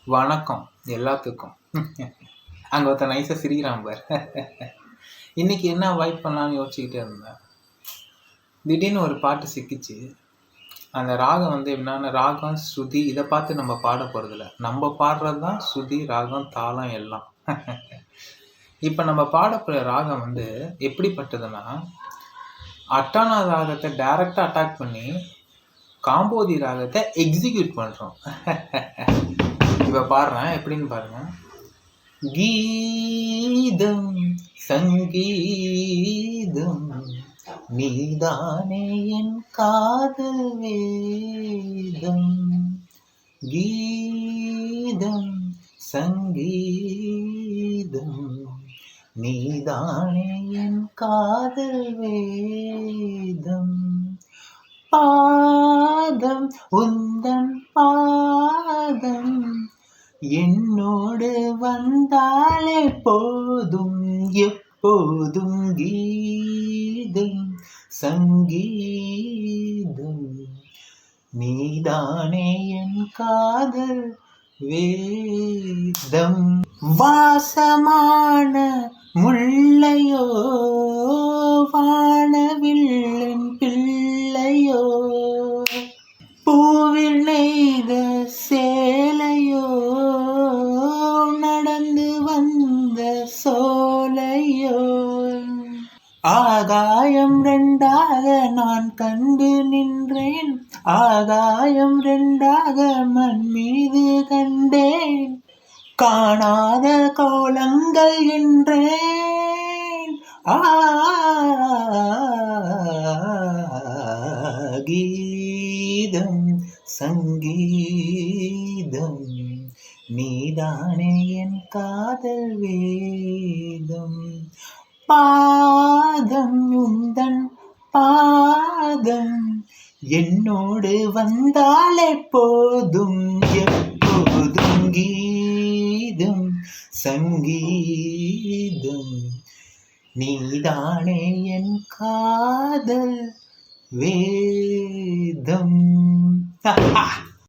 வணக்கம் எல்லாத்துக்கும். அங்கே ஒருத்தன் நைஸாக சிரிக்கிறான் பார். இன்னைக்கு என்ன வைப் பண்ணலான்னு யோசிச்சுக்கிட்டே இருந்தேன். திடீர்னு ஒரு பாட்டு சிக்கிச்சு. அந்த ராகம் எப்படின்னா, ராகம் ஸ்ருதி இதை பார்த்து நம்ம பாட போகிறதில்ல, நம்ம பாடுறது தான் ஸ்ருதி, ராகம், தாளம் எல்லாம். இப்போ நம்ம பாடப்படுற ராகம் எப்படிப்பட்டதுன்னா, அட்டானா ராகத்தை டைரக்டாக அட்டாக் பண்ணி காம்போதி ராகத்தை எக்ஸிக்யூட் பண்ணுறோம். இப்போ பாடுறேன், எப்படின்னு பாருங்க. கீதம் சங்கீதம் நீதானே என் காதல் வேதம். கீதம் சங்கீதம் நீதானே என் காதல் வேதம். பாதம் உந்தன் பாதம் என்னோடு வந்தாலே போதும், எப்போதும் கீதம் சங்கீதம் நீதானே என் காதல் வேதம். வாசமான முல்லையோ வானவில்லின் பிள்ளையோ, பூவில் நெய்த சேலையோ நடந்து வந்த சோலையோ, ஆகாயம் ரெண்டாக நான் கண்டு நின்றேன், ஆகாயம் ரெண்டாக மண் மீது கண்டேன், காணாத கோலங்கள் என்றேன். கீதம் சங்கீதம் நீதானே என் காதல் வேதம். பாதம் உந்தன் பாதம் என்னோடு வந்தாலே போதும், எப்போதும் கீதம் சங்கீதம் நீதானே என் காதல் வேதம்.